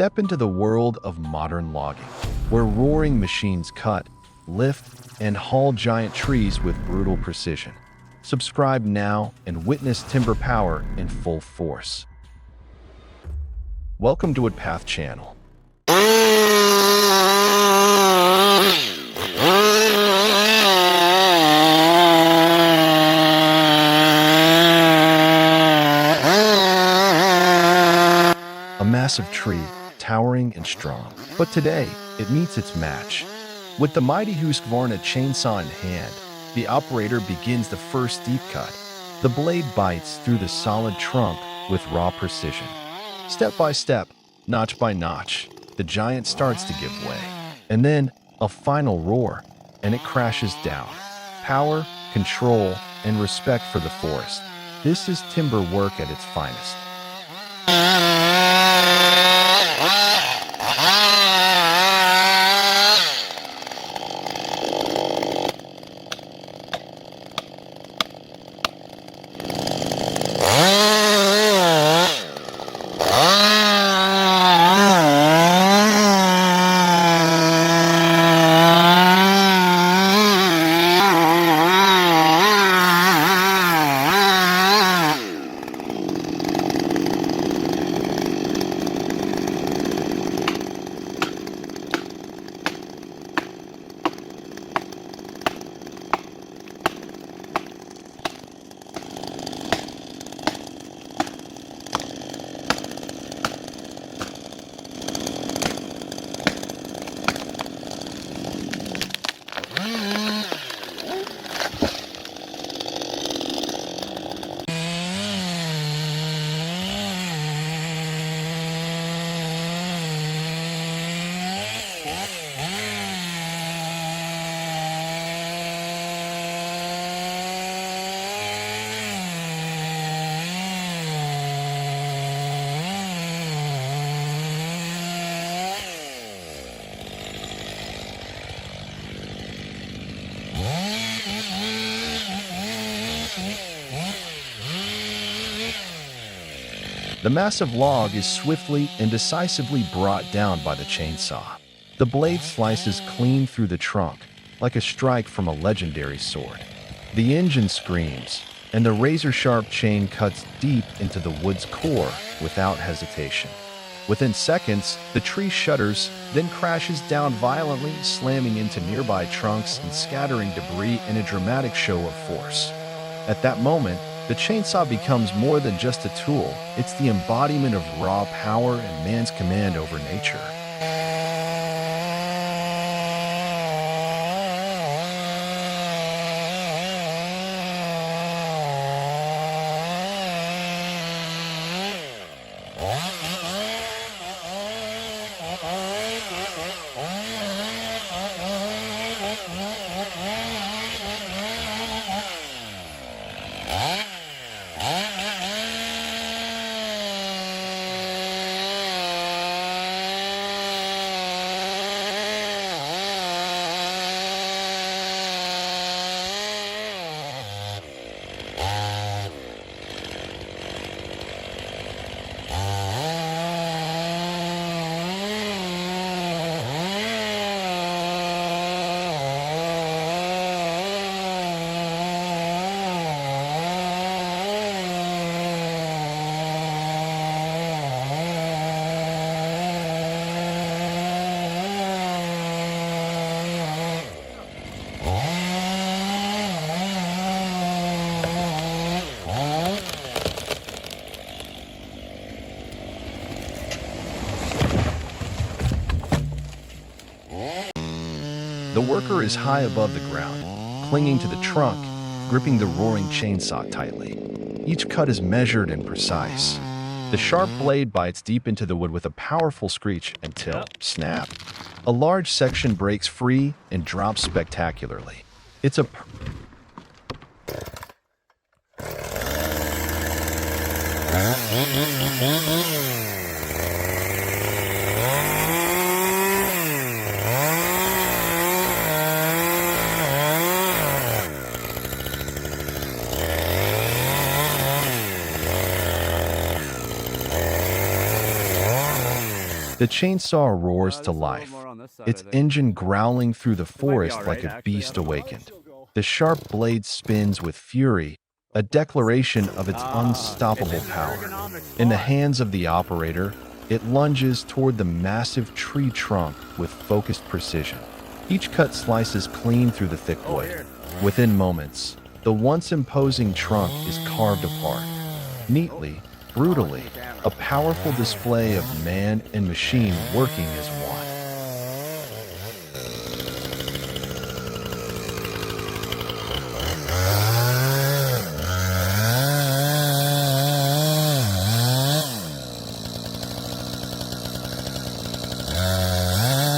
Step into the world of modern logging, where roaring machines cut, lift, and haul giant trees with brutal precision. Subscribe now and witness timber power in full force. Welcome to Woodpath Channel. A massive tree, towering and strong. But today, it meets its match. With the mighty Husqvarna chainsaw in hand, the operator begins the first deep cut. The blade bites through the solid trunk with raw precision. Step by step, notch by notch, the giant starts to give way. And then, a final roar, and it crashes down. Power, control, and respect for the forest. This is timber work at its finest. The massive log is swiftly and decisively brought down by the chainsaw. The blade slices clean through the trunk, like a strike from a legendary sword. The engine screams, and the razor-sharp chain cuts deep into the wood's core without hesitation. Within seconds, the tree shudders, then crashes down violently, slamming into nearby trunks and scattering debris in a dramatic show of force. At that moment, the chainsaw becomes more than just a tool. It's the embodiment of raw power and man's command over nature. The worker is high above the ground, clinging to the trunk, gripping the roaring chainsaw tightly. Each cut is measured and precise. The sharp blade bites deep into the wood with a powerful screech until, snap, a large section breaks free and drops spectacularly. It's a The chainsaw roars to life, its engine growling through the forest like a beast awakened. The sharp blade spins with fury, a declaration of its unstoppable power. In the hands of the operator, it lunges toward the massive tree trunk with focused precision. Each cut slices clean through the thick wood. Within moments, the once imposing trunk is carved apart. Neatly, brutally, a powerful display of man and machine working as one.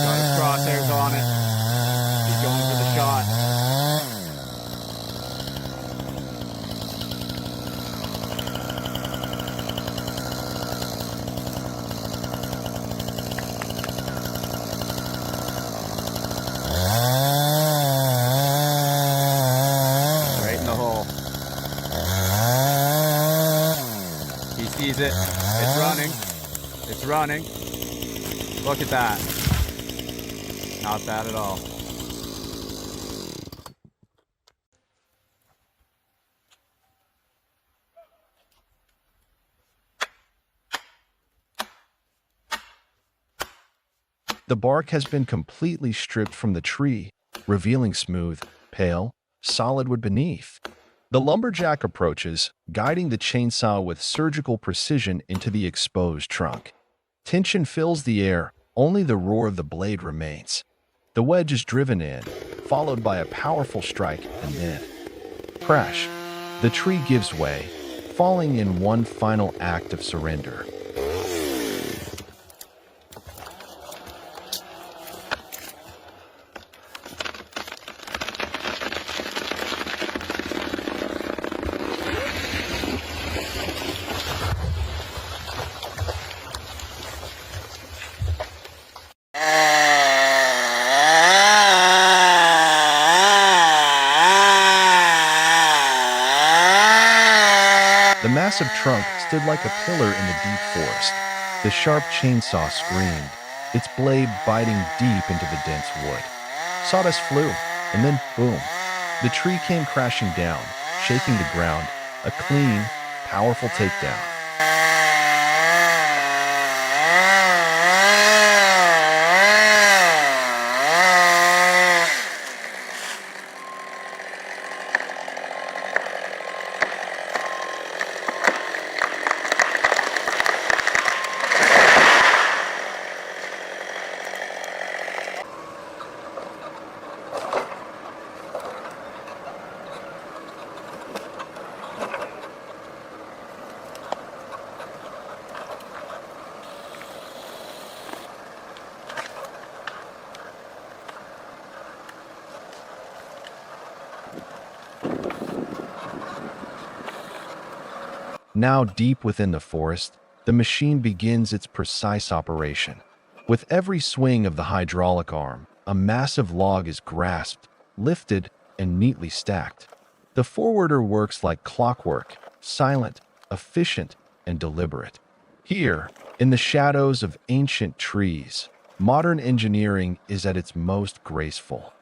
Got his crosshairs on it. He's going for the shot. Right in the hole. He sees it. It's running. It's running. Look at that. Not bad at all. The bark has been completely stripped from the tree, revealing smooth, pale, solid wood beneath. The lumberjack approaches, guiding the chainsaw with surgical precision into the exposed trunk. Tension fills the air, only the roar of the blade remains. The wedge is driven in, followed by a powerful strike, and then crash. The tree gives way, falling in one final act of surrender. The massive trunk stood like a pillar in the deep forest. The sharp chainsaw screamed, its blade biting deep into the dense wood. Sawdust flew, and then boom. The tree came crashing down, shaking the ground, a clean, powerful takedown. Now deep within the forest, the machine begins its precise operation. With every swing of the hydraulic arm, a massive log is grasped, lifted, and neatly stacked. The forwarder works like clockwork, silent, efficient, and deliberate. Here, in the shadows of ancient trees, modern engineering is at its most graceful.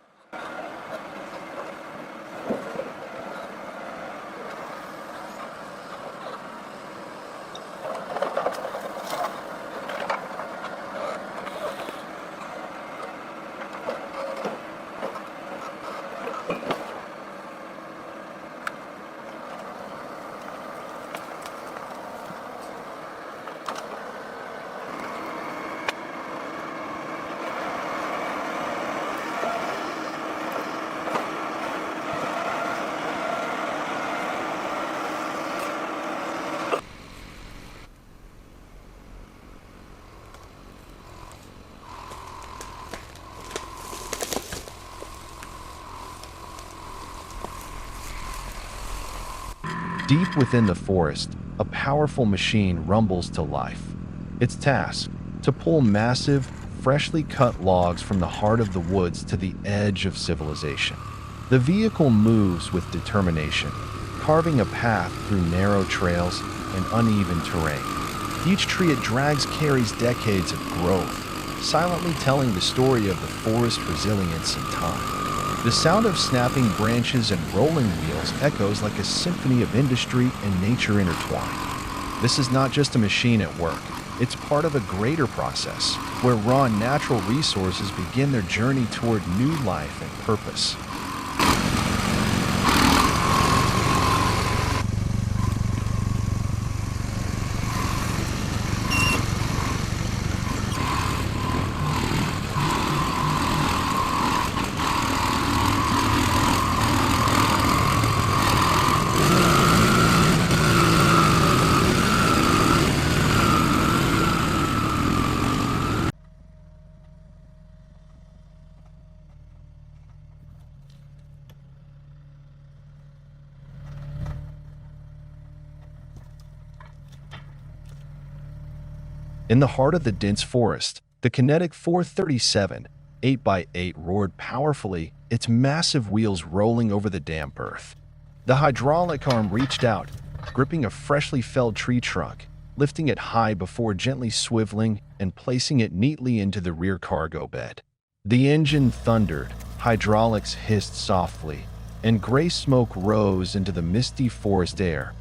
Deep within the forest, a powerful machine rumbles to life. Its task, to pull massive, freshly cut logs from the heart of the woods to the edge of civilization. The vehicle moves with determination, carving a path through narrow trails and uneven terrain. Each tree it drags carries decades of growth, silently telling the story of the forest's resilience in time. The sound of snapping branches and rolling wheels echoes like a symphony of industry and nature intertwined. This is not just a machine at work. It's part of a greater process, where raw natural resources begin their journey toward new life and purpose. In the heart of the dense forest, the kinetic 437 8x8 roared powerfully, its massive wheels rolling over the damp earth. The hydraulic arm reached out, gripping a freshly felled tree trunk, lifting it high before gently swiveling and placing it neatly into the rear cargo bed. The engine thundered, hydraulics hissed softly, and gray smoke rose into the misty forest air,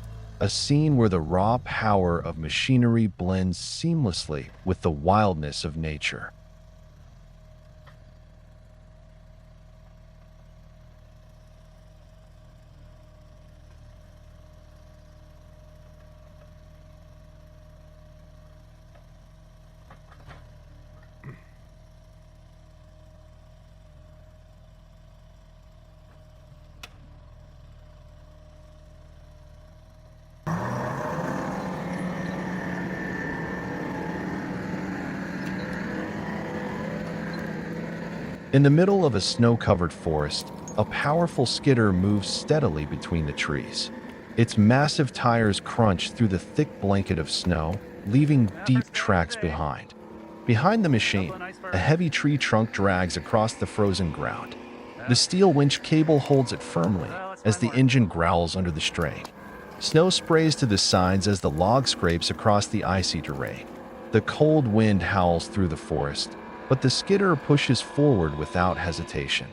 a scene where the raw power of machinery blends seamlessly with the wildness of nature. In the middle of a snow-covered forest, a powerful skidder moves steadily between the trees. Its massive tires crunch through the thick blanket of snow, leaving deep tracks behind. Behind the machine, a heavy tree trunk drags across the frozen ground. The steel winch cable holds it firmly as the engine growls under the strain. Snow sprays to the sides as the log scrapes across the icy terrain. The cold wind howls through the forest, but the skidder pushes forward without hesitation.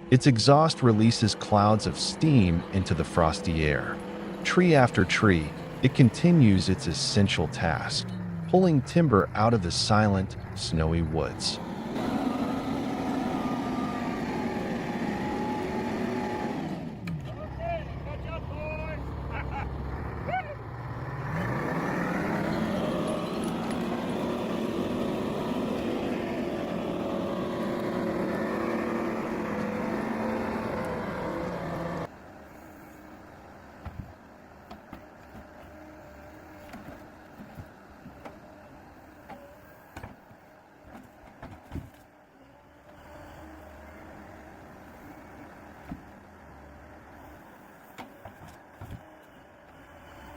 Its exhaust releases clouds of steam into the frosty air. Tree after tree, it continues its essential task, pulling timber out of the silent, snowy woods.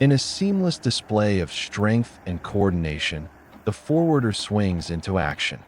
In a seamless display of strength and coordination, the forwarder swings into action.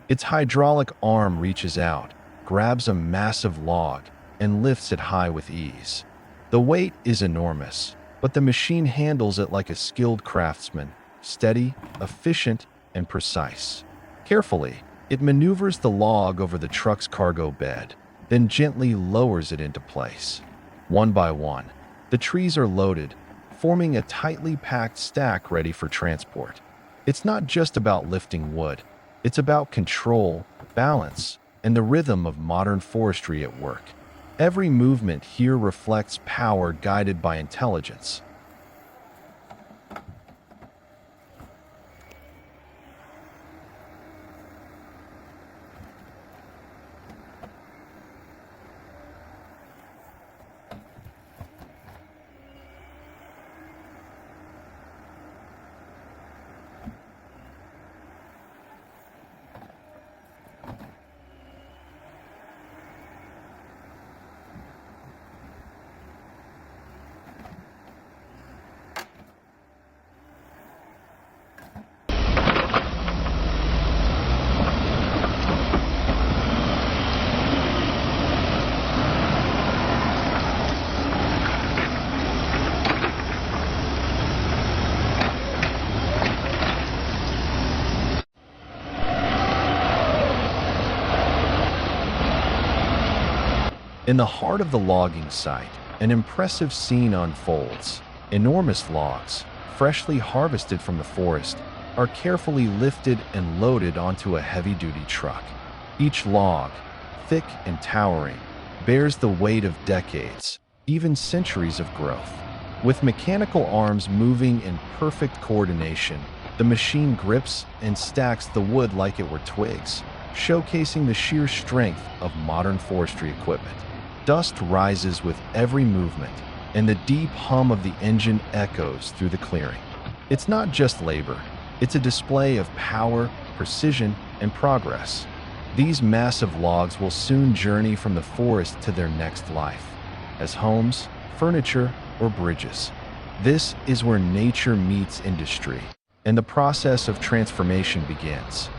Its hydraulic arm reaches out, grabs a massive log, and lifts it high with ease. The weight is enormous, but the machine handles it like a skilled craftsman, steady, efficient, and precise. Carefully, it maneuvers the log over the truck's cargo bed, then gently lowers it into place. One by one, the trees are loaded, forming a tightly packed stack ready for transport. It's not just about lifting wood. It's about control, balance, and the rhythm of modern forestry at work. Every movement here reflects power guided by intelligence. In the heart of the logging site, an impressive scene unfolds. Enormous logs, freshly harvested from the forest, are carefully lifted and loaded onto a heavy-duty truck. Each log, thick and towering, bears the weight of decades, even centuries of growth. With mechanical arms moving in perfect coordination, the machine grips and stacks the wood like it were twigs, showcasing the sheer strength of modern forestry equipment. Dust rises with every movement, and the deep hum of the engine echoes through the clearing. It's not just labor, it's a display of power, precision, and progress. These massive logs will soon journey from the forest to their next life, as homes, furniture, or bridges. This is where nature meets industry, and the process of transformation begins.